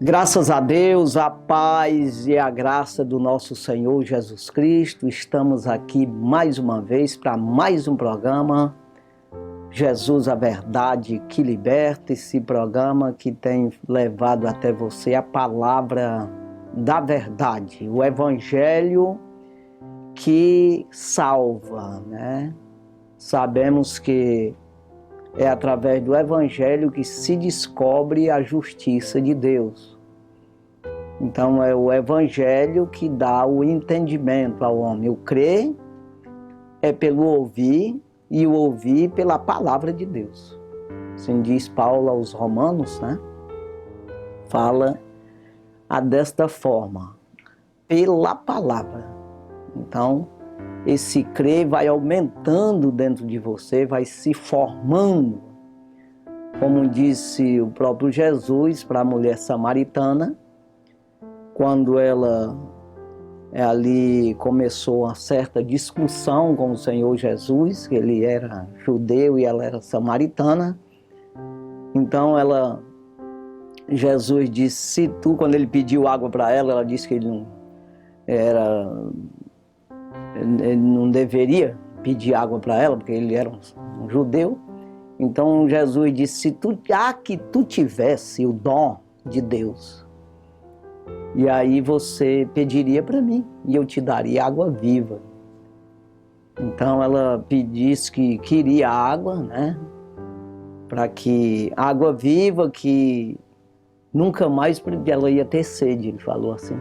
Graças a Deus, a paz e a graça do nosso Senhor Jesus Cristo. Estamos aqui mais uma vez para mais um programa, Jesus, a Verdade que Liberta, esse programa que tem levado até você a palavra da verdade, o Evangelho que salva, né? Sabemos que é através do Evangelho que se descobre a justiça de Deus. Então é o Evangelho que dá o entendimento ao homem. O crer é pelo ouvir e o ouvir pela palavra de Deus. Assim diz Paulo aos Romanos, né? Fala desta forma, pela palavra. Então, esse crer vai aumentando dentro de você, vai se formando. Como disse o próprio Jesus para a mulher samaritana, quando ela ali começou uma certa discussão com o Senhor Jesus, que ele era judeu e ela era samaritana. Então Jesus disse, quando ele pediu água para ela, ela disse que ele não deveria pedir água para ela, porque ele era um judeu. Então Jesus disse, que tu tivesse o dom de Deus, e aí você pediria para mim, e eu te daria água viva. Então ela disse que queria água, né? Para que água viva, que nunca mais ela ia ter sede, ele falou assim.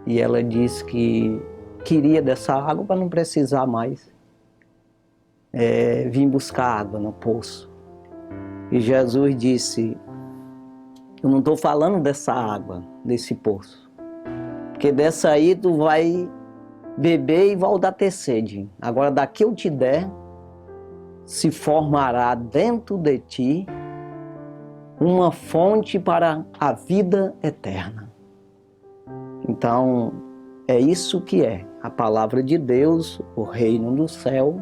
E ela disse que queria dessa água para não precisar mais vir buscar água no poço. E Jesus disse, eu não estou falando dessa água, desse poço, porque dessa aí tu vai beber e voltar a ter sede. Agora daqui eu te der, se formará dentro de ti uma fonte para a vida eterna. Então, é isso que é a palavra de Deus, o reino do céu.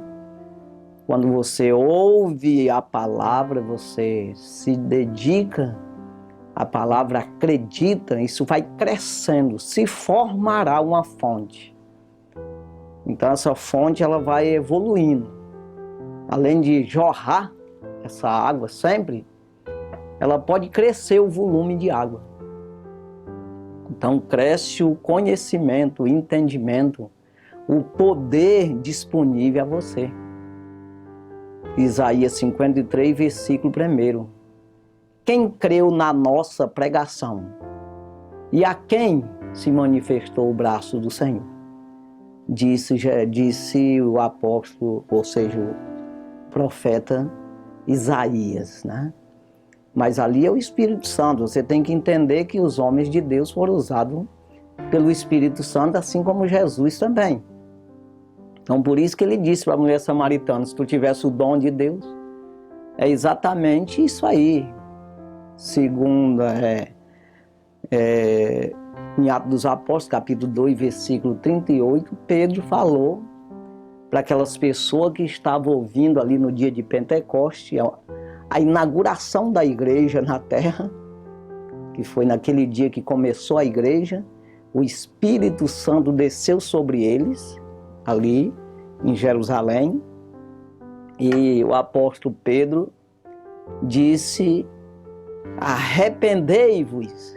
Quando você ouve a palavra, você se dedica à palavra, acredita, isso vai crescendo, se formará uma fonte. Então essa fonte ela vai evoluindo. Além de jorrar essa água sempre, ela pode crescer o volume de água. Então cresce o conhecimento, o entendimento, o poder disponível a você. Isaías 53, versículo 1. Quem creu na nossa pregação e a quem se manifestou o braço do Senhor? Disse o apóstolo, ou seja, o profeta Isaías, né? Mas ali é o Espírito Santo. Você tem que entender que os homens de Deus foram usados pelo Espírito Santo, assim como Jesus também. Então, por isso que ele disse para a mulher samaritana, se tu tivesse o dom de Deus, é exatamente isso aí. Segundo, em Atos dos Apóstolos, capítulo 2, versículo 38, Pedro falou para aquelas pessoas que estavam ouvindo ali no dia de Pentecoste, a inauguração da igreja na terra, que foi naquele dia que começou a igreja, o Espírito Santo desceu sobre eles, ali em Jerusalém, e o apóstolo Pedro disse, arrependei-vos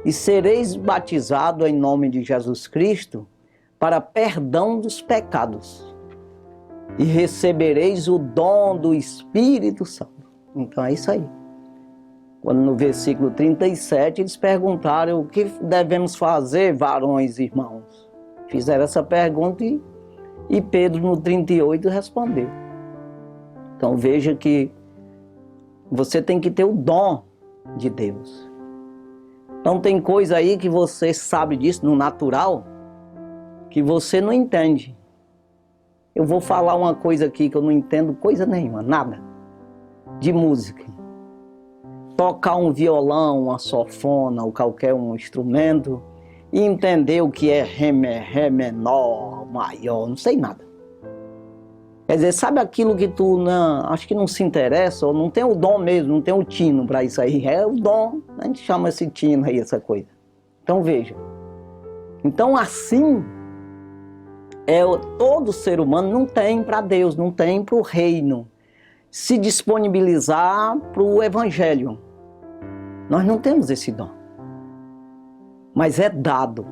e sereis batizados em nome de Jesus Cristo para perdão dos pecados e recebereis o dom do Espírito Santo. Então é isso aí. Quando no versículo 37 eles perguntaram o que devemos fazer, varões e irmãos. Fizeram essa pergunta e Pedro no 38 respondeu. Então veja que você tem que ter o dom de Deus. Então tem coisa aí que você sabe disso no natural, que você não entende. Eu vou falar uma coisa aqui que eu não entendo coisa nenhuma, nada, de música. Tocar um violão, uma sanfona ou qualquer um instrumento e entender o que é ré menor, maior, não sei nada. Quer dizer, sabe aquilo que tu não, acho que não se interessa, ou não tem o dom mesmo, não tem o tino para isso aí. É o dom, a gente chama esse tino aí, essa coisa. Então veja. Então assim, todo ser humano não tem para Deus, não tem para o reino se disponibilizar para o evangelho. Nós não temos esse dom. Mas é dado,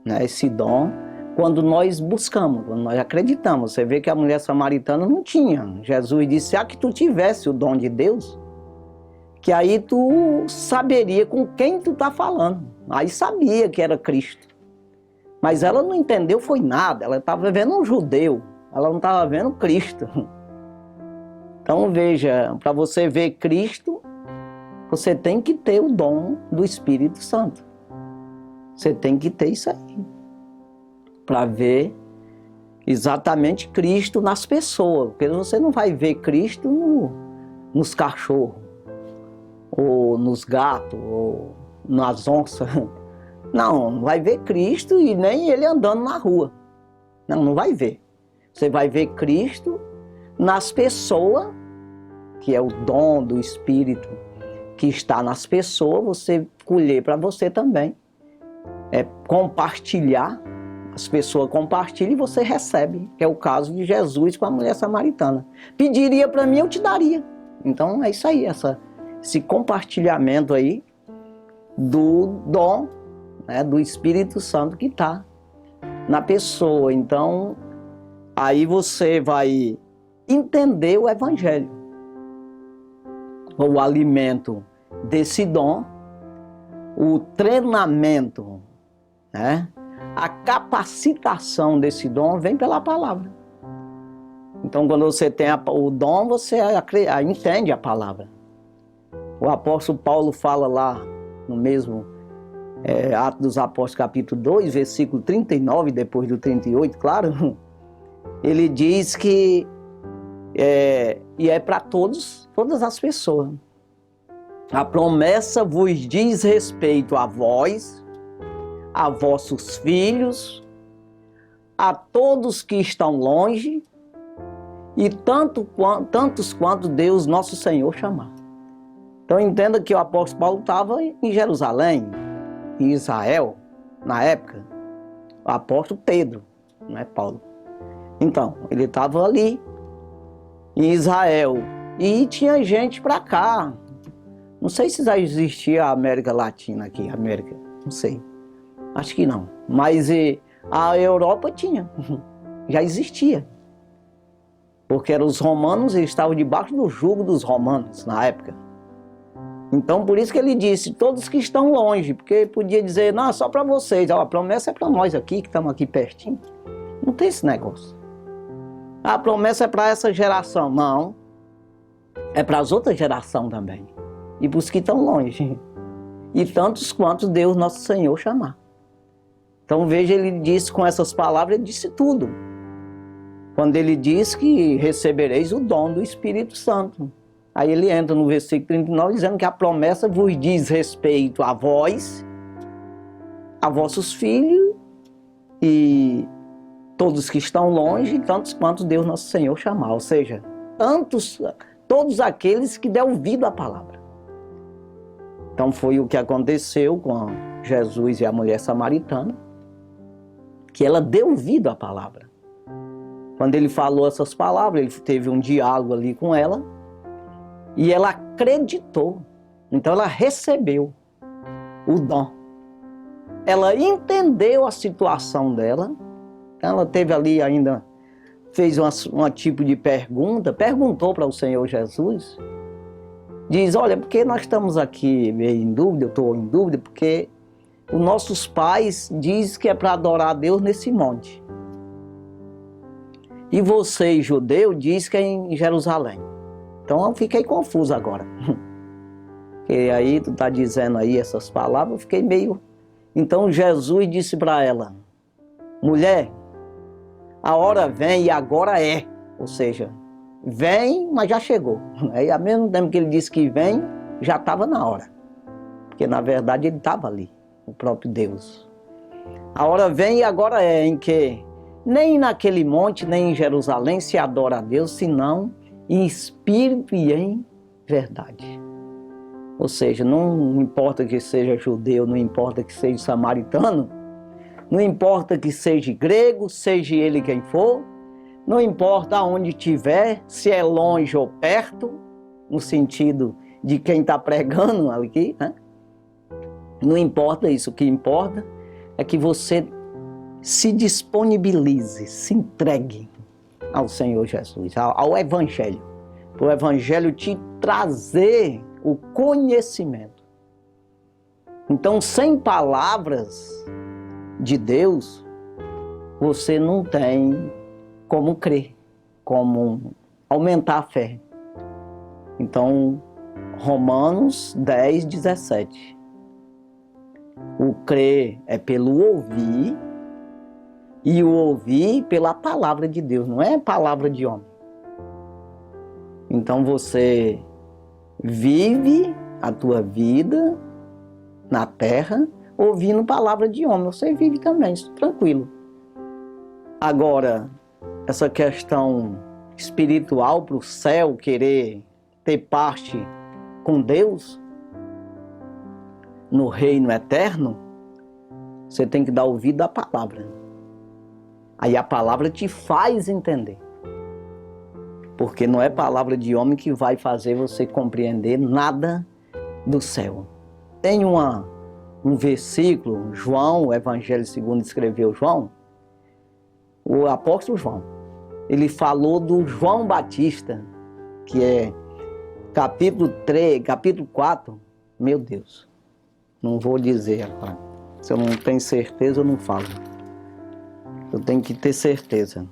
né, esse dom quando nós buscamos, quando nós acreditamos. Você vê que a mulher samaritana não tinha. Jesus disse, que tu tivesse o dom de Deus, que aí tu saberia com quem tu está falando. Aí sabia que era Cristo. Mas ela não entendeu foi nada, ela estava vendo um judeu, ela não estava vendo Cristo. Então veja, para você ver Cristo, você tem que ter o dom do Espírito Santo. Você tem que ter isso aí. Para ver exatamente Cristo nas pessoas. Porque você não vai ver Cristo nos cachorros, ou nos gatos, ou nas onças. Não vai ver Cristo e nem ele andando na rua. Não vai ver. Você vai ver Cristo nas pessoas, que é o dom do Espírito que está nas pessoas, você colher para você também. É compartilhar, as pessoas compartilham e você recebe, que é o caso de Jesus com a mulher samaritana. Pediria para mim, eu te daria. Então é isso aí, esse compartilhamento aí do dom, né, do Espírito Santo que está na pessoa. Então aí você vai entender o Evangelho, o alimento desse dom, o treinamento, né? A capacitação desse dom vem pela palavra. Então, quando você tem o dom, você entende a palavra. O apóstolo Paulo fala lá no mesmo Atos dos Apóstolos, capítulo 2, versículo 39, depois do 38, claro, ele diz que é para todas as pessoas. A promessa vos diz respeito a vós, a vossos filhos, a todos que estão longe, e tantos quanto Deus nosso Senhor chamar. Então entenda que o apóstolo Paulo estava em Jerusalém, em Israel, na época. O apóstolo Pedro, não é Paulo. Então, ele estava ali, em Israel, e tinha gente para cá. Não sei se já existia a América Latina aqui, América, não sei. Acho que não. Mas a Europa tinha, já existia. Porque eram os romanos, eles estavam debaixo do jugo dos romanos na época. Então por isso que ele disse, todos que estão longe, porque podia dizer, não, é só para vocês, a promessa é para nós aqui, que estamos aqui pertinho. Não tem esse negócio. A promessa é para essa geração. Não, é para as outras gerações também. E para os que estão longe. E tantos quantos Deus nosso Senhor chamar. Então veja, ele disse com essas palavras, ele disse tudo. Quando ele diz que recebereis o dom do Espírito Santo. Aí ele entra no versículo 39 dizendo que a promessa vos diz respeito a vós, a vossos filhos e todos que estão longe, e tantos quantos Deus nosso Senhor chamar. Ou seja, todos aqueles que dão ouvido à palavra. Então foi o que aconteceu com Jesus e a mulher samaritana, que ela deu ouvido à palavra. Quando ele falou essas palavras, ele teve um diálogo ali com ela, e ela acreditou. Então ela recebeu o dom. Ela entendeu a situação dela. Ela teve ali ainda, fez um tipo de pergunta, perguntou para o Senhor Jesus. Diz, olha, porque nós estamos aqui meio em dúvida, eu estou em dúvida, porque os nossos pais dizem que é para adorar a Deus nesse monte. E você, judeu, diz que é em Jerusalém. Então eu fiquei confuso agora. Porque aí tu está dizendo aí essas palavras, eu fiquei meio... Então Jesus disse para ela, mulher, a hora vem e agora é. Ou seja, vem, mas já chegou. Aí ao mesmo tempo que ele disse que vem, já estava na hora. Porque na verdade ele estava ali, o próprio Deus. A hora vem e agora é, em que nem naquele monte, nem em Jerusalém se adora a Deus, senão em espírito e em verdade. Ou seja, não importa que seja judeu, não importa que seja samaritano, não importa que seja grego, seja ele quem for, não importa onde estiver, se é longe ou perto, no sentido de quem está pregando aqui, né? Não importa isso, o que importa é que você se disponibilize, se entregue ao Senhor Jesus, ao Evangelho, para o Evangelho te trazer o conhecimento. Então, sem palavras de Deus, você não tem como crer, como aumentar a fé. Então, Romanos 10, 17. O crer é pelo ouvir, e o ouvir pela palavra de Deus, não é palavra de homem. Então você vive a tua vida na terra ouvindo palavra de homem, você vive também, tranquilo. Agora, essa questão espiritual para o céu, querer ter parte com Deus no reino eterno, você tem que dar ouvido à palavra. Aí a palavra te faz entender. Porque não é palavra de homem que vai fazer você compreender nada do céu. Tem um versículo, João, o Evangelho segundo escreveu João, o apóstolo João, ele falou do João Batista, que é capítulo 3, capítulo 4, meu Deus, não vou dizer agora. Se eu não tenho certeza, eu não falo. Eu tenho que ter certeza.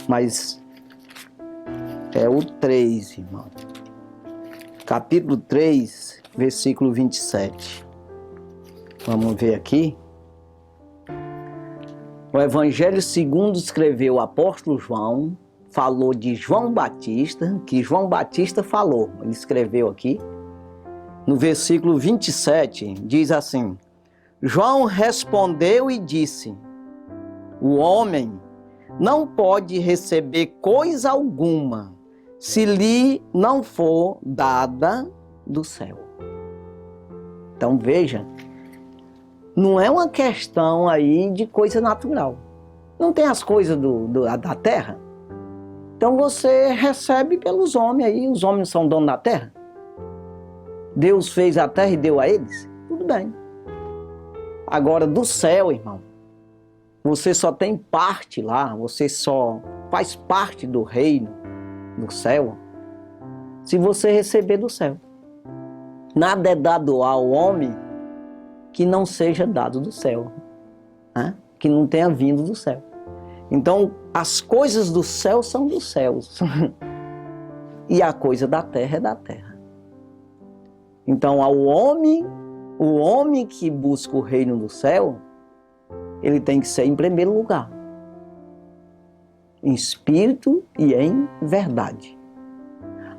Mas é o 3, irmão. Capítulo 3, versículo 27. Vamos ver aqui. O Evangelho segundo escreveu o apóstolo João, falou de João Batista, que João Batista falou, ele escreveu aqui. No versículo 27, diz assim: João respondeu e disse: o homem não pode receber coisa alguma se lhe não for dada do céu. Então veja, não é uma questão aí de coisa natural. Não tem as coisas da terra. Então você recebe pelos homens aí, os homens são donos da terra. Deus fez a terra e deu a eles, tudo bem. Agora do céu, irmão, você só tem parte lá, você só faz parte do reino do céu se você receber do céu. Nada é dado ao homem que não seja dado do céu, né? Que não tenha vindo do céu. Então, as coisas do céu são dos céus e a coisa da terra é da terra. Então, o homem que busca o reino do céu, ele tem que ser em primeiro lugar, em espírito e em verdade.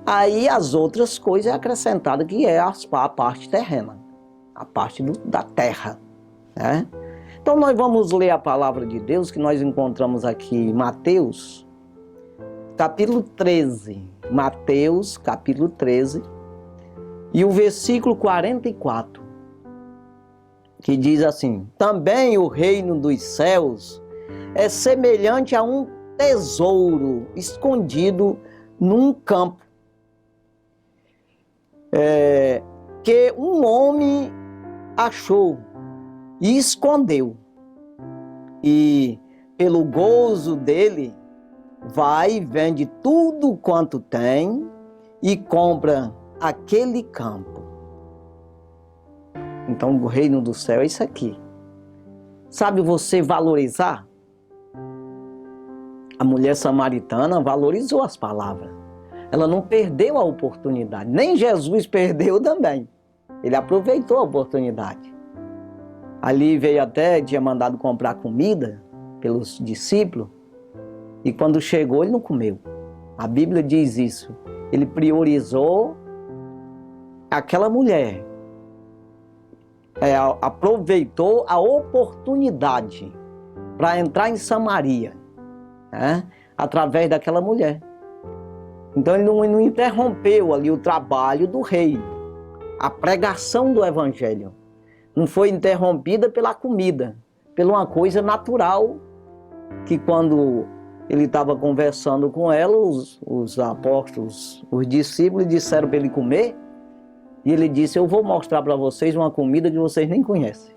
Aí as outras coisas é acrescentada, que é a parte terrena, a parte da terra, né? Então nós vamos ler a palavra de Deus que nós encontramos aqui em Mateus, capítulo 13. Mateus, capítulo 13, e o versículo 44. Que diz assim: também o reino dos céus é semelhante a um tesouro escondido num campo, que um homem achou e escondeu. E pelo gozo dele, vai e vende tudo quanto tem e compra aquele campo. Então o reino do céu é isso aqui. Sabe você valorizar? A mulher samaritana valorizou as palavras. Ela não perdeu a oportunidade. Nem Jesus perdeu também. Ele aproveitou a oportunidade. Ali veio até, tinha mandado comprar comida pelos discípulos. E quando chegou, ele não comeu. A Bíblia diz isso. Ele priorizou aquela mulher. Aproveitou a oportunidade para entrar em Samaria, né? Através daquela mulher. Então ele não interrompeu ali o trabalho do reino. A pregação do evangelho não foi interrompida pela comida, pela uma coisa natural, que quando ele estava conversando com ela, os apóstolos, os discípulos disseram para ele comer, e ele disse: eu vou mostrar para vocês uma comida que vocês nem conhecem.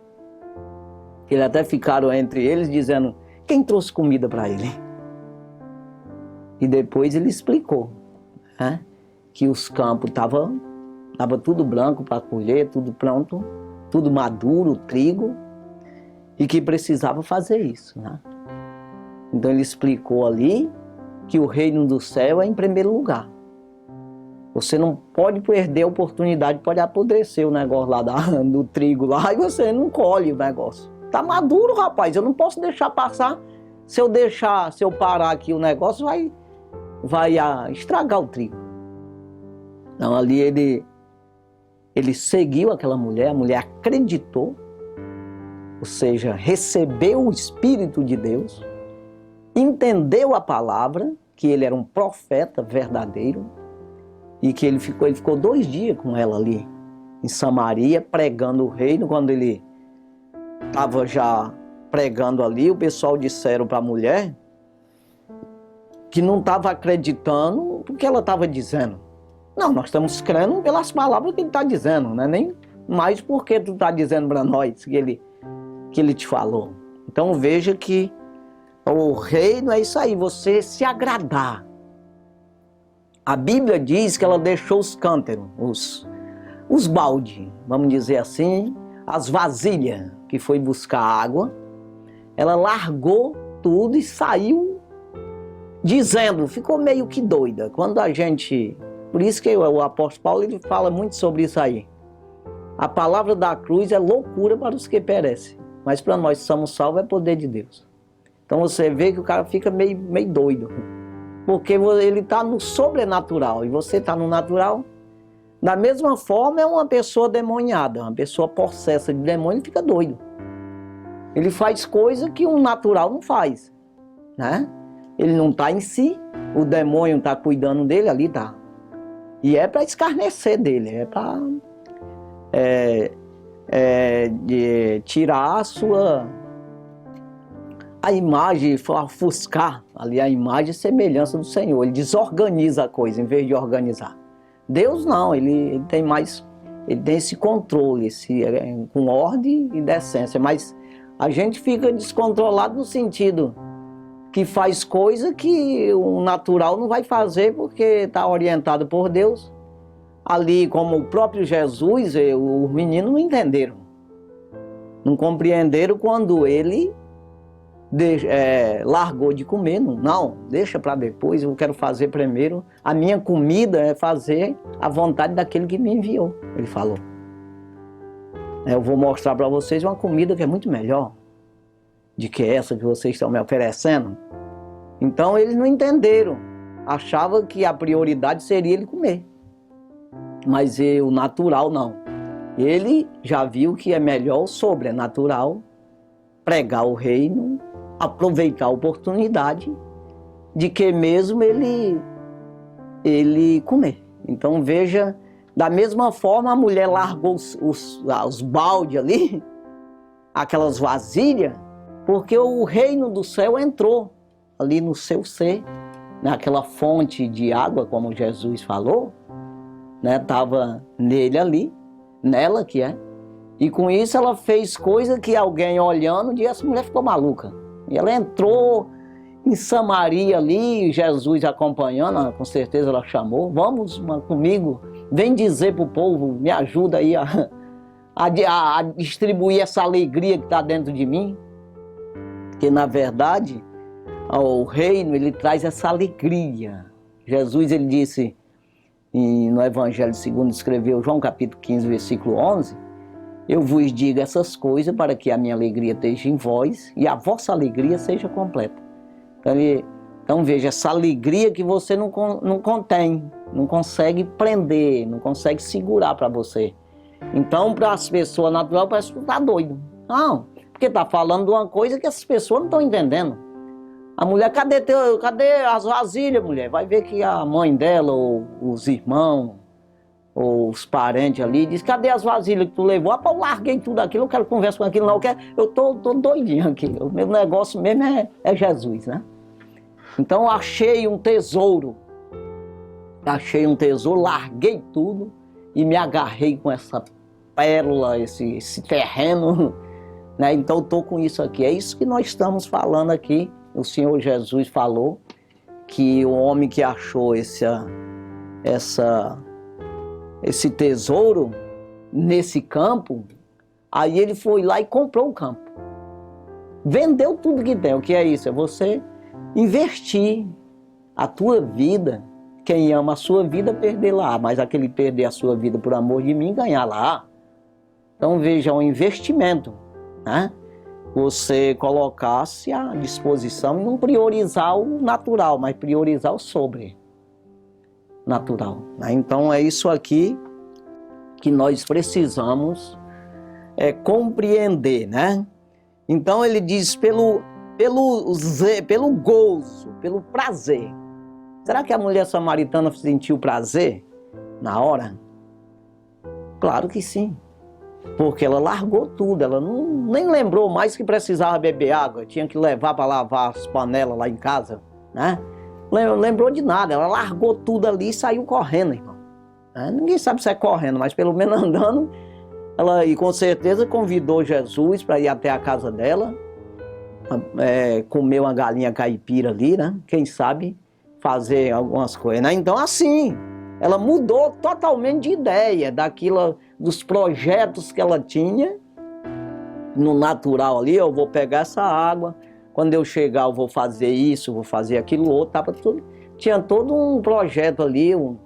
Eles até ficaram entre eles dizendo: quem trouxe comida para ele? E depois ele explicou, né, que os campos estavam tudo branco para colher, tudo pronto, tudo maduro, trigo, e que precisava fazer isso, né? Então ele explicou ali que o reino do céu é em primeiro lugar. Você não pode perder a oportunidade, pode apodrecer o negócio lá do trigo lá e você não colhe o negócio. Tá maduro, rapaz, eu não posso deixar passar. Se eu parar aqui o negócio, vai estragar o trigo. Então ali ele seguiu aquela mulher, a mulher acreditou, ou seja, recebeu o Espírito de Deus, entendeu a palavra, que ele era um profeta verdadeiro, e que ele ficou 2 dias com ela ali, em Samaria, pregando o reino. Quando ele estava já pregando ali, o pessoal disseram para a mulher que não estava acreditando porque ela estava dizendo. Não, nós estamos crendo pelas palavras que ele está dizendo, não é nem mais porque tu está dizendo para nós que ele te falou. Então veja que o reino é isso aí, você se agradar. A Bíblia diz que ela deixou os cântaros, os baldes, vamos dizer assim, as vasilhas que foi buscar água. Ela largou tudo e saiu dizendo, ficou meio que doida. Quando a gente... Por isso que o apóstolo Paulo ele fala muito sobre isso aí. A palavra da cruz é loucura para os que perecem, mas para nós que somos salvos é poder de Deus. Então você vê que o cara fica meio doido, porque ele está no sobrenatural e você está no natural. Da mesma forma é uma pessoa demoniada, uma pessoa possessa de demônio, fica doido. Ele faz coisa que um natural não faz, né? Ele não está em si, o demônio está cuidando dele, ali está. E é para escarnecer dele, é para tirar a imagem, ofuscar ali a imagem e semelhança do Senhor. Ele desorganiza a coisa em vez de organizar. Deus não, ele tem esse controle, com ordem e decência, mas a gente fica descontrolado no sentido que faz coisa que o natural não vai fazer porque está orientado por Deus. Ali, como o próprio Jesus, os meninos não entenderam. Não compreenderam quando ele largou de comer. Não, deixa para depois, eu quero fazer primeiro. A minha comida é fazer a vontade daquele que me enviou, ele falou. Eu vou mostrar para vocês uma comida que é muito melhor de que essa que vocês estão me oferecendo. Então eles não entenderam, achavam que a prioridade seria ele comer, mas o natural não. Ele já viu que é melhor o sobrenatural, pregar o reino, aproveitar a oportunidade de que mesmo ele comer. Então veja, da mesma forma a mulher largou os baldes ali, aquelas vasilhas, porque o reino do céu entrou ali no seu ser, naquela fonte de água, como Jesus falou, né? Estava nele ali, nela que é, e com isso ela fez coisa que alguém olhando disse: essa mulher ficou maluca. E ela entrou em Samaria ali, Jesus acompanhando, com certeza ela chamou: vamos comigo, vem dizer para o povo, me ajuda aí a distribuir essa alegria que está dentro de mim. Porque na verdade o reino ele traz essa alegria. Jesus ele disse no Evangelho segundo escreveu João capítulo 15 versículo 11: eu vos digo essas coisas para que a minha alegria esteja em vós e a vossa alegria seja completa. Então veja, essa alegria que você não contém, não consegue prender, não consegue segurar para você. Então para as pessoas naturais parece que está doido. Não, Porque está falando de uma coisa que as pessoas não estão entendendo. A mulher, cadê as vasilhas, mulher? Vai ver que a mãe dela, ou os irmãos, ou os parentes ali, diz, cadê as vasilhas que tu levou? Ah, pô, eu larguei tudo aquilo, eu quero conversar com aquilo, não, eu tô doidinho aqui. O meu negócio mesmo é Jesus, né? Então achei um tesouro, larguei tudo e me agarrei com essa pérola, esse terreno, né? Então estou com isso aqui. É isso que nós estamos falando aqui. O Senhor Jesus falou que o homem que achou esse tesouro nesse campo, aí ele foi lá e comprou o campo. Vendeu tudo que tem. O que é isso? É você investir a tua vida. Quem ama a sua vida, perder lá. Mas aquele perder a sua vida por amor de mim, ganhar lá. Então veja, é um investimento, né? Você colocar-se à disposição e não priorizar o natural, mas priorizar o sobrenatural, né? Então é isso aqui que nós precisamos compreender, né? Então ele diz pelo gozo, pelo prazer. Será que a mulher samaritana sentiu prazer na hora? Claro que sim. Porque ela largou tudo, ela nem lembrou mais que precisava beber água, tinha que levar para lavar as panelas lá em casa, né? Lembrou de nada, ela largou tudo ali e saiu correndo, irmão. Ninguém sabe se é correndo, mas pelo menos andando, e com certeza convidou Jesus para ir até a casa dela, comer uma galinha caipira ali, né? Quem sabe fazer algumas coisas, né? Então assim, ela mudou totalmente de ideia dos projetos que ela tinha no natural ali. Eu vou pegar essa água, quando eu chegar eu vou fazer isso, vou fazer aquilo outro, tinha todo um projeto ali, um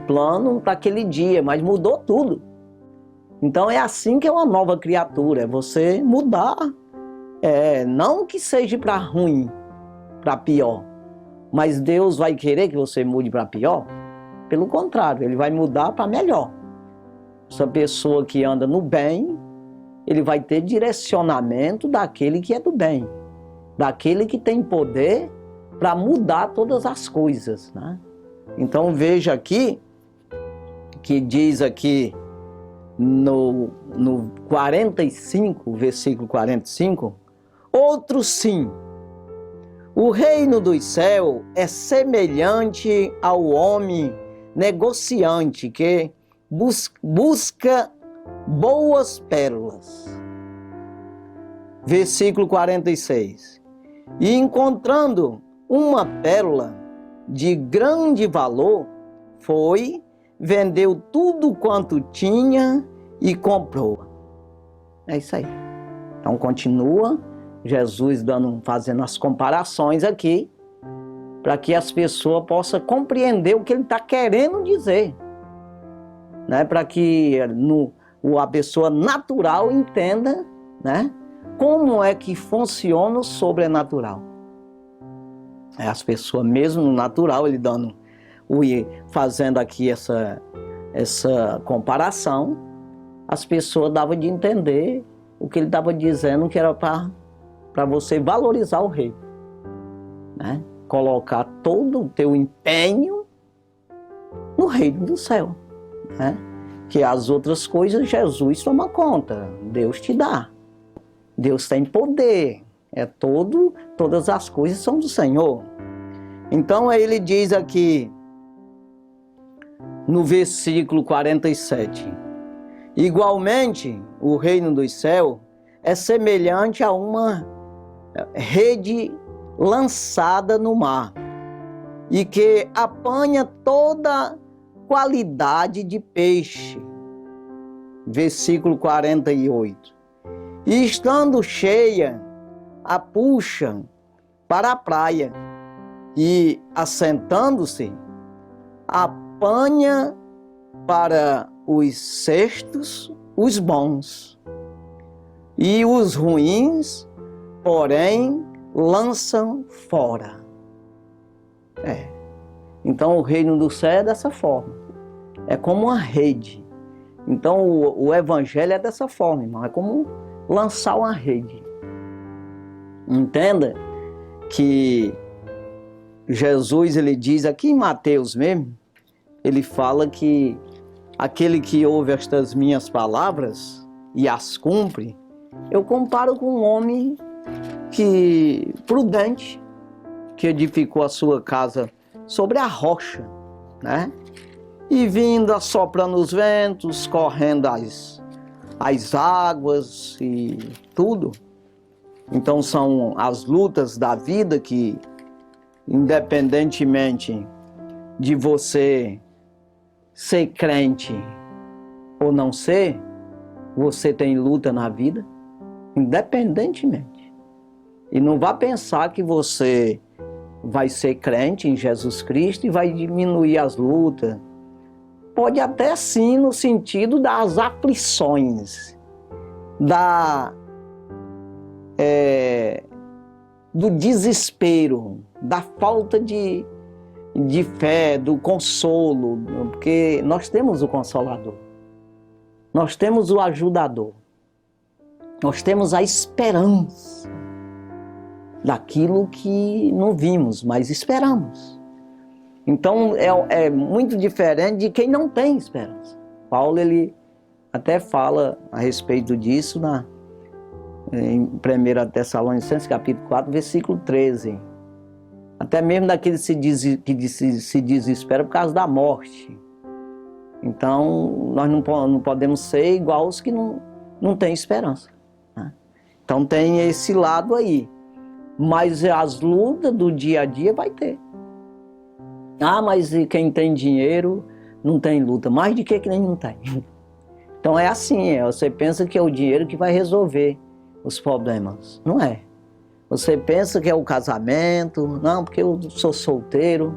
plano para aquele dia, mas mudou tudo. Então é assim que é uma nova criatura, é você mudar, não que seja para ruim, para pior, mas Deus vai querer que você mude para pior? Pelo contrário, Ele vai mudar para melhor. Essa pessoa que anda no bem, ele vai ter direcionamento daquele que é do bem, daquele que tem poder para mudar todas as coisas, né? Então veja aqui, que diz aqui no 45, versículo 45, outro sim, o reino dos céus é semelhante ao homem negociante que busca boas pérolas. Versículo 46. E encontrando uma pérola de grande valor, foi, vendeu tudo quanto tinha e comprou. É isso aí. Então continua Jesus fazendo as comparações aqui, para que as pessoas possam compreender o que ele está querendo dizer, né? Para que a pessoa natural entenda, né? Como é que funciona o sobrenatural. As pessoas, mesmo no natural, ele fazendo aqui essa comparação, as pessoas davam de entender o que ele estava dizendo, que era para você valorizar o rei, né? Colocar todo o teu empenho no reino do céu, né? Que as outras coisas Jesus toma conta, Deus te dá. Deus tem poder, todas as coisas são do Senhor. Então ele diz aqui no versículo 47, igualmente o reino dos céus é semelhante a uma rede lançada no mar e que apanha toda qualidade de peixe. Versículo 48. E estando cheia, a puxam para a praia e, assentando-se, apanha para os cestos os bons, e os ruins, porém, lançam fora. Então o reino do céu é dessa forma. É como uma rede. Então o evangelho é dessa forma, irmão. É como lançar uma rede. Entenda que Jesus, ele diz aqui em Mateus mesmo, ele fala que aquele que ouve estas minhas palavras e as cumpre, eu comparo com um homem prudente, que edificou a sua casa sobre a rocha, né? E vindo assoprando os ventos, correndo as águas e tudo. Então são as lutas da vida que, independentemente de você ser crente ou não ser, você tem luta na vida, independentemente. E não vá pensar que você vai ser crente em Jesus Cristo e vai diminuir as lutas. Pode até sim, no sentido das aflições, do desespero, da falta de fé, do consolo, porque nós temos o Consolador, nós temos o Ajudador, nós temos a esperança daquilo que não vimos, mas esperamos. Então é muito diferente de quem não tem esperança. Paulo, ele até fala a respeito disso em 1 Tessalonicenses capítulo 4, versículo 13. Até mesmo daqueles que se desesperam por causa da morte. Então nós não podemos ser igual aos que não têm esperança, né? Então tem esse lado aí. Mas as lutas do dia a dia vai ter. Ah, mas quem tem dinheiro não tem luta. Mais de que nem não tem. Então é assim, você pensa que é o dinheiro que vai resolver os problemas. Não é. Você pensa que é o casamento, não, porque eu sou solteiro,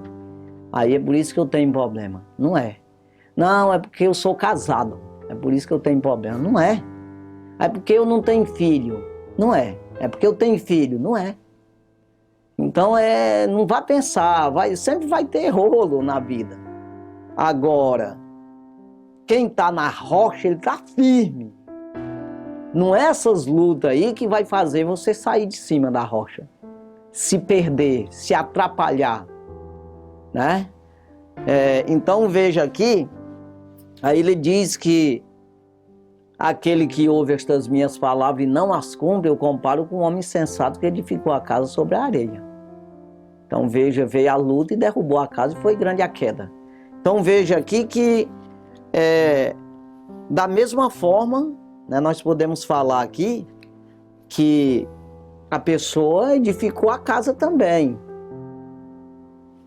aí é por isso que eu tenho problema. Não é. Não, é porque eu sou casado, é por isso que eu tenho problema. Não é. É porque eu não tenho filho. Não é. É porque eu tenho filho. Não é. Então não vá pensar, sempre vai ter rolo na vida. Agora, quem está na rocha, ele está firme. Não é essas lutas aí que vai fazer você sair de cima da rocha, se perder, se atrapalhar, né? Então veja aqui, aí ele diz que aquele que ouve estas minhas palavras e não as cumpre, eu comparo com um homem sensato que edificou a casa sobre a areia. Então veja, veio a luta e derrubou a casa e foi grande a queda. Então veja aqui que da mesma forma, né, nós podemos falar aqui que a pessoa edificou a casa também.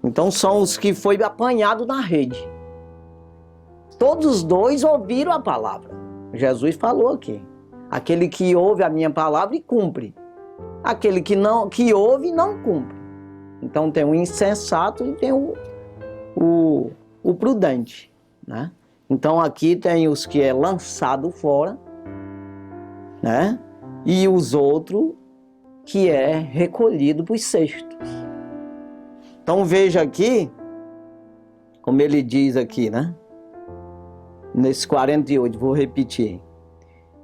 Então são os que foi apanhado na rede. Todos os dois ouviram a palavra. Jesus falou aqui. Aquele que ouve a minha palavra e cumpre. Aquele que ouve e não cumpre. Então tem o insensato e tem o prudente, né? Então aqui tem os que é lançado fora, né? E os outros que é recolhido para os cestos. Então veja aqui, como ele diz aqui, né? Nesse 48, vou repetir.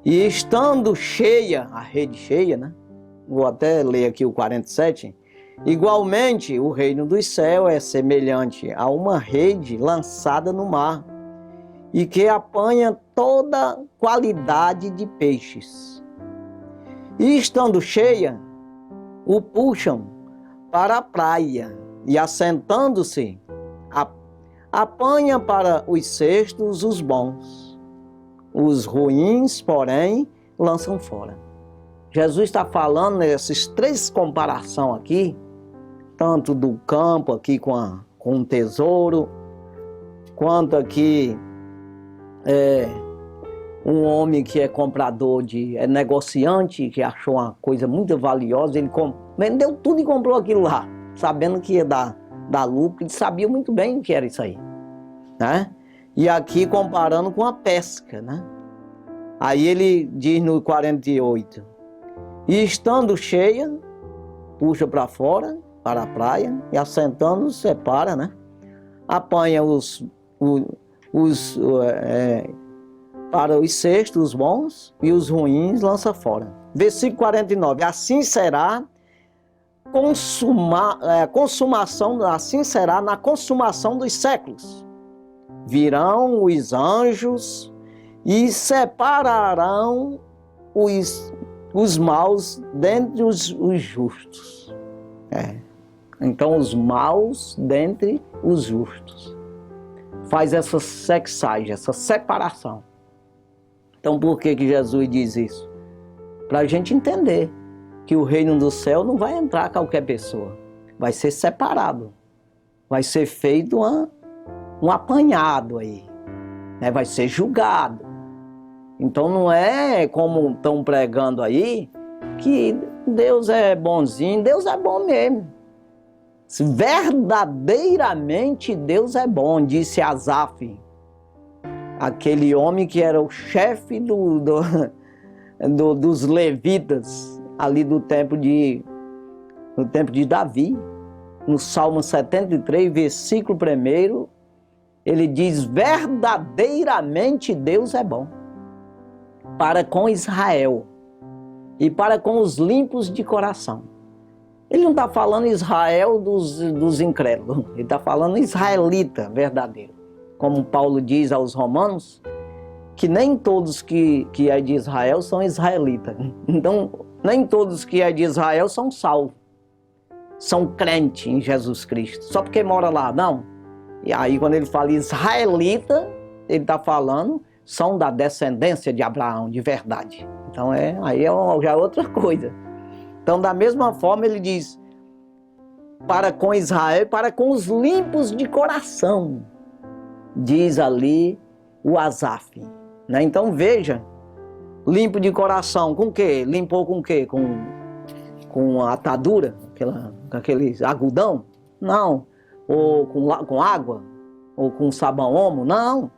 E estando cheia, a rede cheia, né? Vou até ler aqui o 47. Igualmente, o reino dos céus é semelhante a uma rede lançada no mar e que apanha toda qualidade de peixes. E estando cheia, o puxam para a praia e, assentando-se, apanha para os cestos os bons. Os ruins, porém, lançam fora. Jesus está falando nessas três comparações aqui, tanto do campo aqui com o tesouro, quanto aqui um homem que é comprador, é negociante, que achou uma coisa muito valiosa, ele vendeu tudo e comprou aquilo lá, sabendo que ia dar lucro, ele sabia muito bem o que era isso aí, né? E aqui comparando com a pesca, né? Aí ele diz no 48, e estando cheia, puxa para fora, para a praia, e assentando-se, separa, né? Apanha para os cestos, os bons, e os ruins lança fora. Versículo 49, assim será consumação, assim será na consumação dos séculos. Virão os anjos e separarão os maus dentre os justos. Então, os maus dentre os justos. Faz essa sexagem, essa separação. Então, por que Jesus diz isso? Para a gente entender que o reino do céu não vai entrar qualquer pessoa. Vai ser separado. Vai ser feito um apanhado aí. Né? Vai ser julgado. Então não é como estão pregando aí, que Deus é bonzinho. Deus é bom mesmo. Verdadeiramente Deus é bom, disse Asaf. Aquele homem que era o chefe dos levitas, ali do tempo de Davi, no Salmo 73, versículo 1, ele diz: verdadeiramente Deus é bom, para com Israel e para com os limpos de coração. Ele não está falando Israel dos incrédulos, ele está falando israelita verdadeiro. Como Paulo diz aos Romanos, que nem todos que é de Israel são israelitas. Então, nem todos que é de Israel são salvos. São crentes em Jesus Cristo. Só porque mora lá, não. E aí, quando ele fala israelita, ele está falando, são da descendência de Abraão, de verdade. Então, aí já é outra coisa. Então, da mesma forma, ele diz, para com Israel, para com os limpos de coração. Diz ali o Asaf. Né? Então, veja, limpo de coração, com o quê? Limpou com o quê? Com a atadura, aquele agudão? Não. Ou com água? Ou com sabão homo? Não.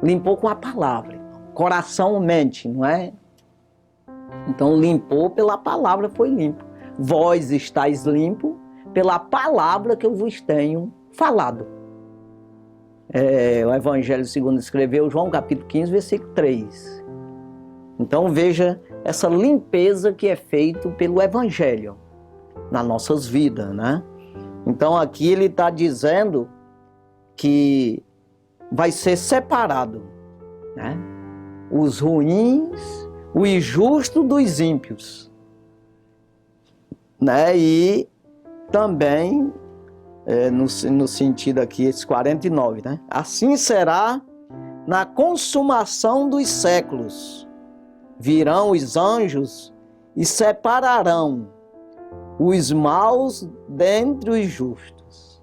Limpou com a palavra. Coração, mente, não é? Então, limpou pela palavra, foi limpo. Vós estáis limpo pela palavra que eu vos tenho falado. O Evangelho segundo escreveu João, capítulo 15, versículo 3. Então veja essa limpeza que é feita pelo Evangelho nas nossas vidas, né? Então aqui ele está dizendo que vai ser separado, né? Os ruins, o injusto dos ímpios, né? E também no sentido aqui, esse 49, né? Assim será na consumação dos séculos. Virão os anjos e separarão os maus dentre os justos.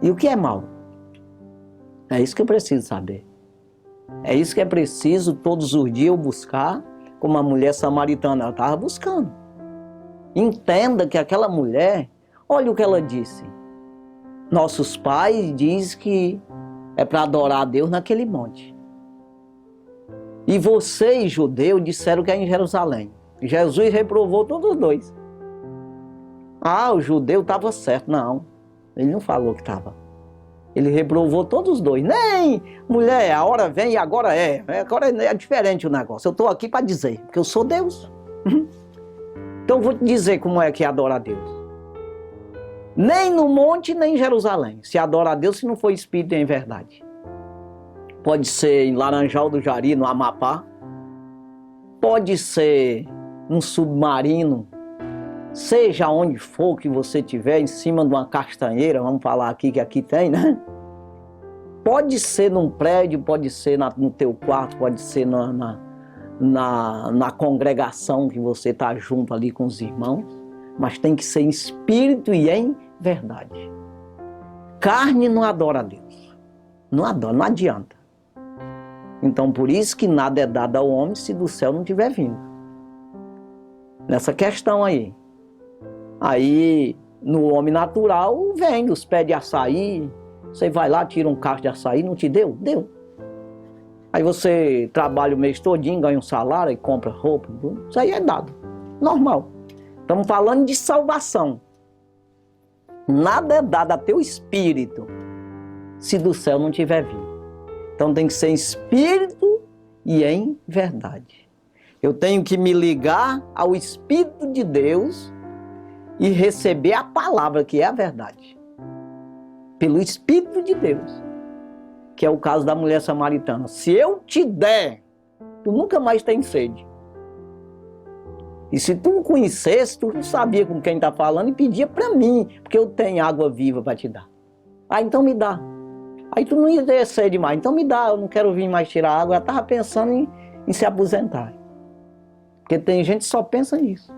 E o que é mal? É isso que eu preciso saber. É isso que é preciso todos os dias eu buscar, como a mulher samaritana, ela estava buscando. Entenda que aquela mulher, olha o que ela disse. Nossos pais dizem que é para adorar a Deus naquele monte. E vocês, judeus, disseram que é em Jerusalém. Jesus reprovou todos os dois. O judeu estava certo. Não, ele não falou que estava. Ele reprovou todos os dois. Nem, mulher, a hora vem e agora é. Agora é diferente o negócio. Eu estou aqui para dizer, porque eu sou Deus. Então eu vou te dizer como é que adora a Deus. Nem no monte, nem em Jerusalém se adora a Deus se não for espírito em verdade. Pode ser em Laranjal do Jari, no Amapá. Pode ser num submarino. Seja onde for que você estiver, em cima de uma castanheira, vamos falar aqui que aqui tem, né? Pode ser num prédio, pode ser no teu quarto, pode ser na congregação que você está junto ali com os irmãos, mas tem que ser em espírito e em verdade. Carne não adora a Deus. Não adora, não adianta. Então, por isso que nada é dado ao homem se do céu não tiver vindo. Nessa questão aí. Aí, no homem natural, vem os pés de açaí. Você vai lá, tira um cacho de açaí, não te deu? Deu. Aí você trabalha o mês todinho, ganha um salário e compra roupa. Isso aí é dado. Normal. Estamos falando de salvação. Nada é dado a teu espírito se do céu não tiver vindo. Então tem que ser em espírito e em verdade. Eu tenho que me ligar ao Espírito de Deus e receber a palavra, que é a verdade, pelo Espírito de Deus, que é o caso da mulher samaritana. Se eu te der, tu nunca mais tem sede. E se tu me conhecesse, tu não sabia com quem está falando e pedia para mim, porque eu tenho água viva para te dar. Ah, então me dá. Aí tu não ia ter sede mais, então me dá, eu não quero vir mais tirar água. Eu estava pensando em se aposentar. Porque tem gente que só pensa nisso.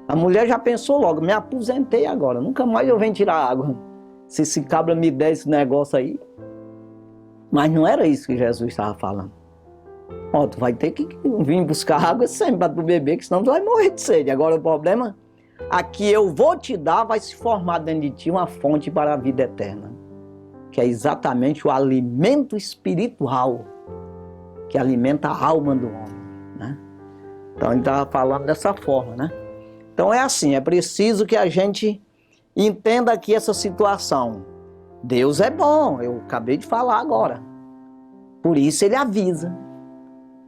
A mulher já pensou logo, me aposentei agora, nunca mais eu venho tirar água. Se esse cabra me der esse negócio aí. Mas não era isso que Jesus estava falando. Ó, tu vai ter que vir buscar água sempre para tu beber, que senão tu vai morrer de sede. Agora o problema, a que eu vou te dar vai se formar dentro de ti uma fonte para a vida eterna. Que é exatamente o alimento espiritual, que alimenta a alma do homem, né? Então ele estava falando dessa forma, né? Então é assim, é preciso que a gente entenda aqui essa situação. Deus é bom, eu acabei de falar agora. Por isso ele avisa.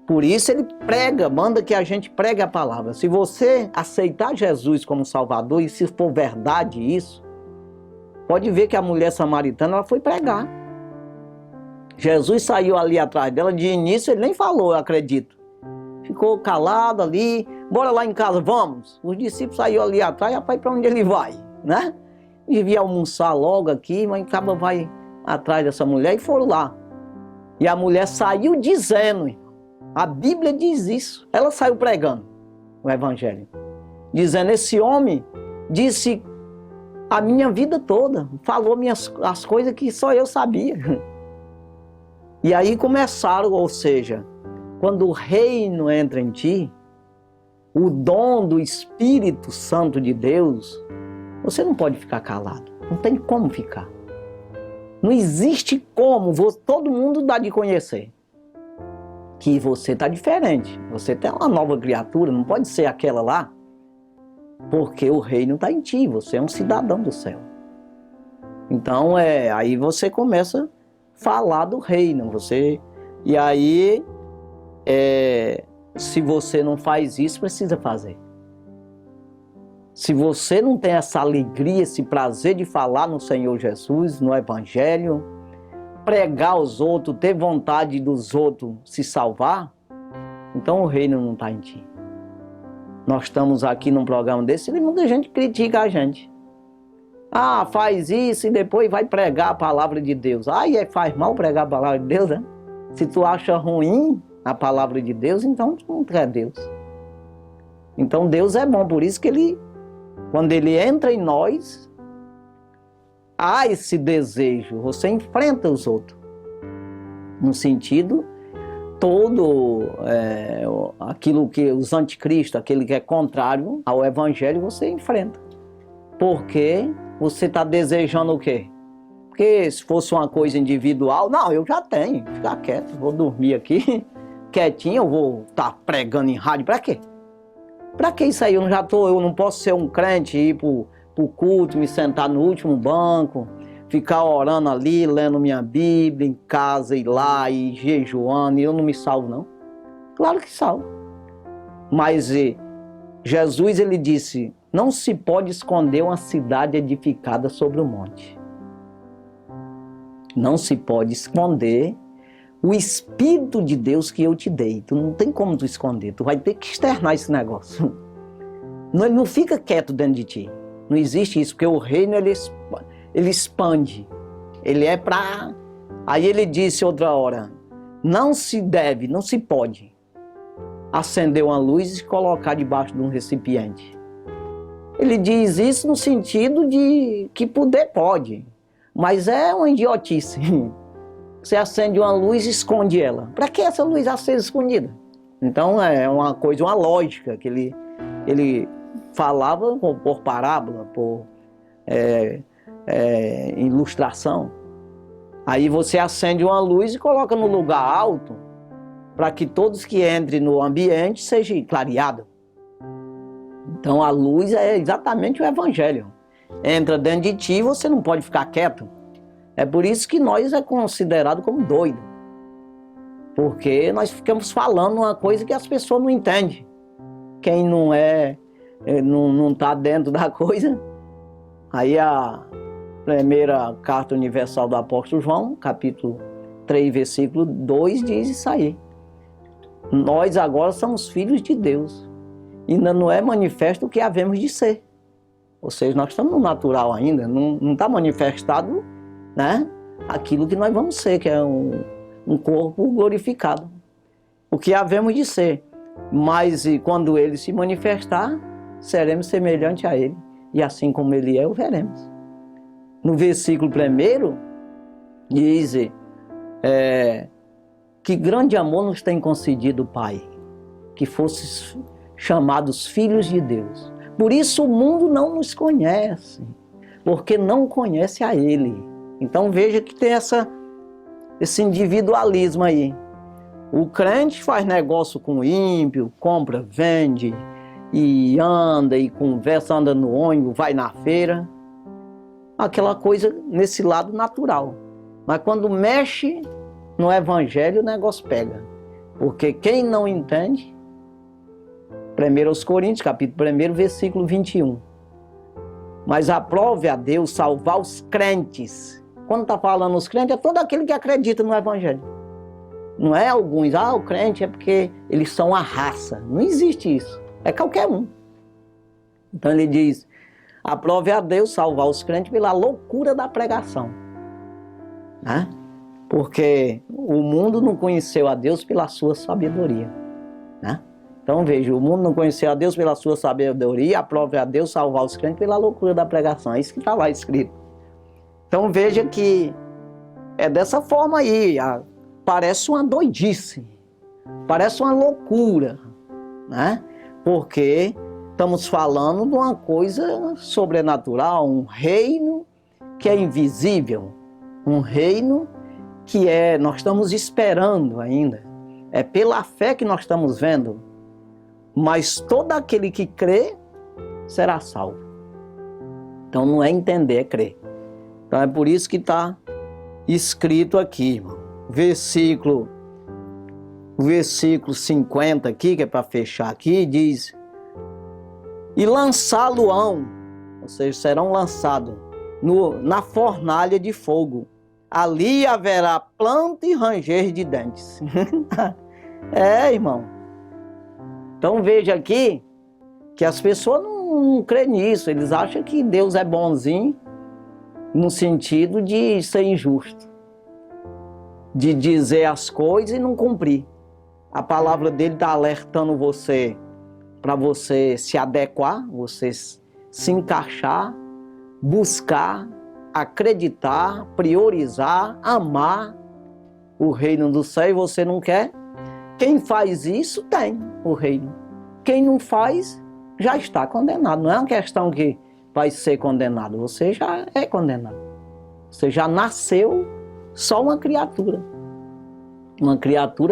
Por isso ele prega, manda que a gente pregue a palavra. Se você aceitar Jesus como Salvador, e se for verdade isso, pode ver que a mulher samaritana ela foi pregar. Jesus saiu ali atrás dela, de início ele nem falou, eu acredito. Ficou calado ali, bora lá em casa, vamos. Os discípulos saíram ali atrás, rapaz, para onde ele vai, né? Devia almoçar logo aqui, mas acaba vai atrás dessa mulher e foram lá. E a mulher saiu dizendo, a Bíblia diz isso, ela saiu pregando o Evangelho, dizendo, esse homem disse a minha vida toda, falou as coisas que só eu sabia. E aí começaram, ou seja, quando o reino entra em ti, o dom do Espírito Santo de Deus, você não pode ficar calado, não tem como ficar. Não existe como, todo mundo dá de conhecer que você está diferente, você tem uma nova criatura, não pode ser aquela lá, porque o reino está em ti, você é um cidadão do céu. Então, aí você começa a falar do reino, e aí, se você não faz isso, precisa fazer. Se você não tem essa alegria, esse prazer de falar no Senhor Jesus, no Evangelho, pregar aos outros, ter vontade dos outros se salvar, então o reino não está em ti. Nós estamos aqui num programa desse e muita gente critica a gente. Ah, faz isso e depois vai pregar a palavra de Deus. Ah, faz mal pregar a palavra de Deus, né? Se tu acha ruim a palavra de Deus, então tu não quer Deus. Então Deus é bom, por isso que quando Ele entra em nós, há esse desejo, você enfrenta os outros. No sentido, todo aquilo que os anticristos, aquele que é contrário ao Evangelho, você enfrenta. Porque você está desejando o quê? Porque se fosse uma coisa individual, não, eu já tenho, ficar quieto, vou dormir aqui, quietinho, eu vou estar pregando em rádio, para quê? Para que isso aí? Eu não posso ser um crente e ir pro culto, me sentar no último banco, ficar orando ali, lendo minha Bíblia em casa, ir lá e jejuando, e eu não me salvo, não? Claro que salvo. Mas Jesus, ele disse, não se pode esconder uma cidade edificada sobre o monte. Não se pode esconder o Espírito de Deus que eu te dei. Tu não tem como tu esconder, tu vai ter que externar esse negócio. Ele não fica quieto dentro de ti. Não existe isso, porque o reino ele expande. Ele é para... Aí ele disse outra hora, não se pode acender uma luz e colocar debaixo de um recipiente. Ele diz isso no sentido de que poder pode, mas é uma idiotice. Você acende uma luz e esconde ela. Para que essa luz acesa escondida? Então é uma coisa, uma lógica que ele falava por parábola, por ilustração. Aí você acende uma luz e coloca no lugar alto para que todos que entrem no ambiente sejam clareados. Então a luz é exatamente o Evangelho. Entra dentro de ti e você não pode ficar quieto. É por isso que nós é considerado como doido. Porque nós ficamos falando uma coisa que as pessoas não entendem. Quem não é não está dentro da coisa. Aí a primeira carta universal do apóstolo João, capítulo 3, versículo 2, diz isso aí. Nós agora somos filhos de Deus. Ainda não é manifesto o que havemos de ser. Ou seja, nós estamos no natural ainda, não está manifestado, né, aquilo que nós vamos ser, que é um corpo glorificado. O que havemos de ser. Mas quando ele se manifestar, seremos semelhantes a ele. E assim como ele é, o veremos. No versículo 1, diz que grande amor nos tem concedido o Pai, que fosses chamados filhos de Deus. Por isso o mundo não nos conhece, porque não conhece a Ele. Então veja que tem esse individualismo aí. O crente faz negócio com o ímpio, compra, vende, e anda, e conversa, anda no ônibus, vai na feira. Aquela coisa nesse lado natural. Mas quando mexe no evangelho, o negócio pega. Porque quem não entende, 1 Coríntios, capítulo 1, versículo 21. Mas aprove a Deus salvar os crentes. Quando está falando os crentes, é todo aquele que acredita no evangelho. Não é alguns, o crente é porque eles são a raça. Não existe isso. É qualquer um. Então ele diz, aprove a Deus salvar os crentes pela loucura da pregação. Né? Porque o mundo não conheceu a Deus pela sua sabedoria. Né? Então veja, o mundo não conheceu a Deus pela sua sabedoria, aprove a Deus salvar os crentes pela loucura da pregação. É isso que está lá escrito. Então veja que é dessa forma aí, parece uma doidice, parece uma loucura, né? Porque estamos falando de uma coisa sobrenatural, um reino que é invisível, um reino que nós estamos esperando ainda. É pela fé que nós estamos vendo, mas todo aquele que crê será salvo. Então não é entender, é crer. Então é por isso que está escrito aqui, irmão. Versículo 50 aqui, que é para fechar aqui, diz: e lançá-lo-ão, ou seja, serão lançados na fornalha de fogo. Ali haverá pranto e ranger de dentes. Irmão. Então veja aqui que as pessoas não creem nisso. Eles acham que Deus é bonzinho no sentido de ser injusto, de dizer as coisas e não cumprir. A palavra dele está alertando você para você se adequar, você se encaixar, buscar, acreditar, priorizar, amar o reino do céu, e você não quer. Quem faz isso tem o reino. Quem não faz já está condenado. Não é uma questão que vai ser condenado, você já é condenado. Você já nasceu só uma criatura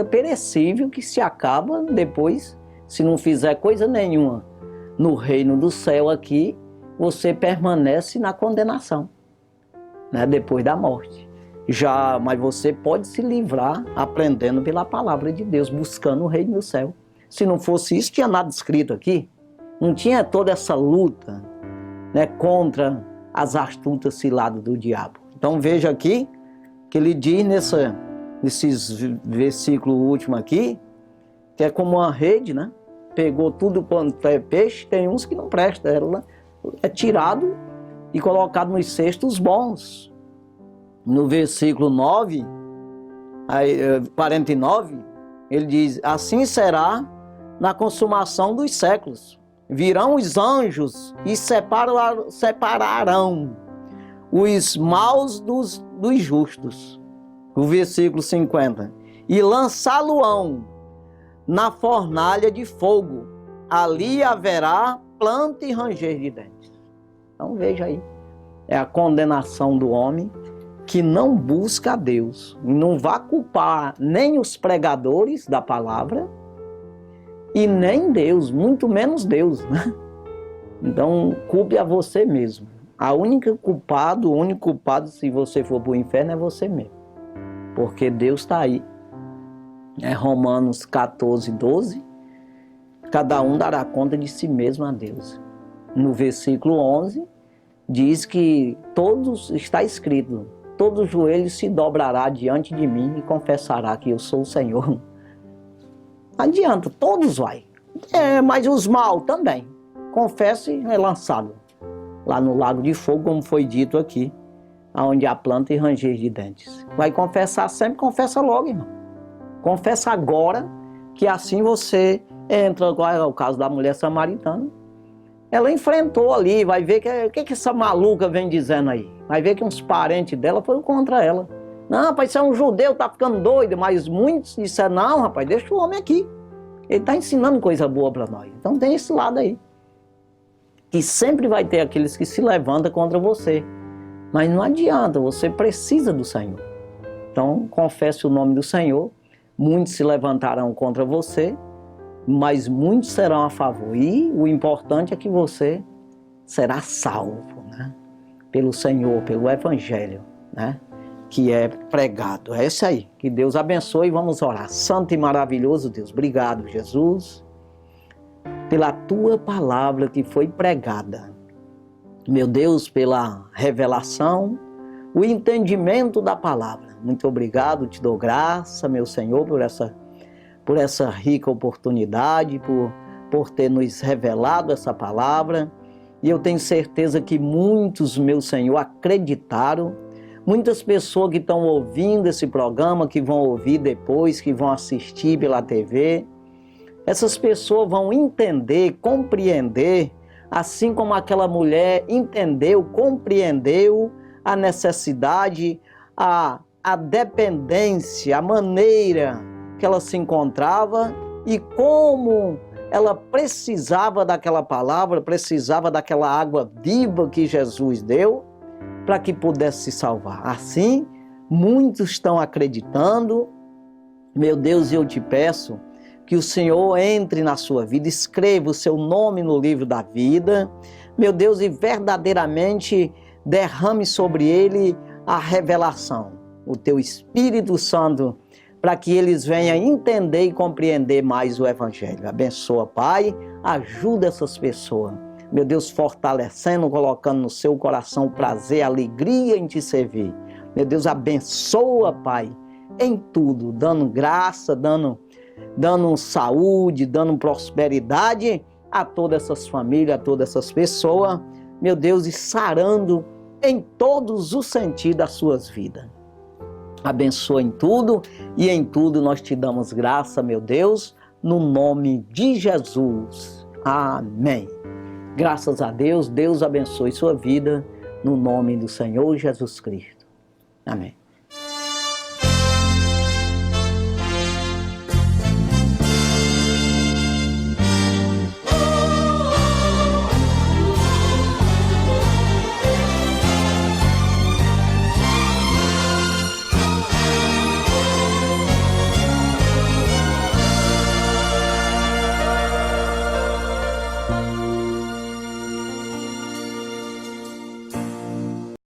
perecível que se acaba depois, se não fizer coisa nenhuma no reino do céu aqui, você permanece na condenação, né, depois da morte. Mas você pode se livrar aprendendo pela palavra de Deus, buscando o reino do céu. Se não fosse isso, tinha nada escrito aqui. Não tinha toda essa luta, né, contra as astutas ciladas do diabo. Então veja aqui que ele diz nesses versículos últimos aqui, que é como uma rede, né? Pegou tudo quanto é peixe, tem uns que não prestam, é tirado e colocado nos cestos bons. No versículo 49, ele diz: assim será na consumação dos séculos. Virão os anjos e separarão os maus dos justos. O versículo 50. E lançá-lo-ão na fornalha de fogo. Ali haverá pranto e ranger de dentes. Então veja aí. É a condenação do homem que não busca a Deus. Não vá culpar nem os pregadores da palavra e nem Deus, muito menos Deus, né? Então culpe a você mesmo. O único culpado, se você for para o inferno, é você mesmo. Porque Deus está aí. Romanos 14, 12. cada um dará conta de si mesmo a Deus. No versículo 11, diz que todos, está escrito, todo joelho se dobrará diante de mim e confessará que eu sou o Senhor. Não adianta, todos vai. Mas os maus também. Confessa e é lançado lá no lago de fogo, como foi dito aqui, onde há planta e ranger de dentes. Vai confessar sempre, confessa logo, irmão. Confessa agora, que assim você entra. Qual é o caso da mulher samaritana? Ela enfrentou ali, vai ver o que essa maluca vem dizendo aí. Vai ver que uns parentes dela foram contra ela. Não, rapaz, você é um judeu, tá ficando doido. Mas muitos disseram, não, rapaz, deixa o homem aqui. Ele está ensinando coisa boa para nós. Então tem esse lado aí. Que sempre vai ter aqueles que se levantam contra você. Mas não adianta, você precisa do Senhor. Então confesse o nome do Senhor. Muitos se levantarão contra você, mas muitos serão a favor. E o importante é que você será salvo, né? Pelo Senhor, pelo Evangelho, né? Que é pregado. É isso aí. Que Deus abençoe e vamos orar. Santo e maravilhoso Deus, obrigado, Jesus, pela tua palavra que foi pregada. Meu Deus, pela revelação, o entendimento da palavra. Muito obrigado, te dou graça, meu Senhor, por essa rica oportunidade, por ter nos revelado essa palavra. E eu tenho certeza que muitos, meu Senhor, acreditaram. Muitas pessoas que estão ouvindo esse programa, que vão ouvir depois, que vão assistir pela TV, essas pessoas vão entender, compreender, assim como aquela mulher entendeu, compreendeu a necessidade, a dependência, a maneira que ela se encontrava e como ela precisava daquela palavra, precisava daquela água viva que Jesus deu para que pudesse se salvar. Assim, muitos estão acreditando. Meu Deus, eu te peço que o Senhor entre na sua vida, escreva o seu nome no livro da vida, meu Deus, e verdadeiramente derrame sobre ele a revelação, o teu Espírito Santo, para que eles venham entender e compreender mais o Evangelho. Abençoa, Pai, ajuda essas pessoas. Meu Deus, fortalecendo, colocando no seu coração prazer, alegria em te servir. Meu Deus, abençoa, Pai, em tudo, dando graça, dando saúde, dando prosperidade a todas essas famílias, a todas essas pessoas. Meu Deus, e sarando em todos os sentidos das suas vidas. Abençoa em tudo e em tudo nós te damos graça, meu Deus, no nome de Jesus. Amém. Graças a Deus, Deus abençoe sua vida no nome do Senhor Jesus Cristo. Amém.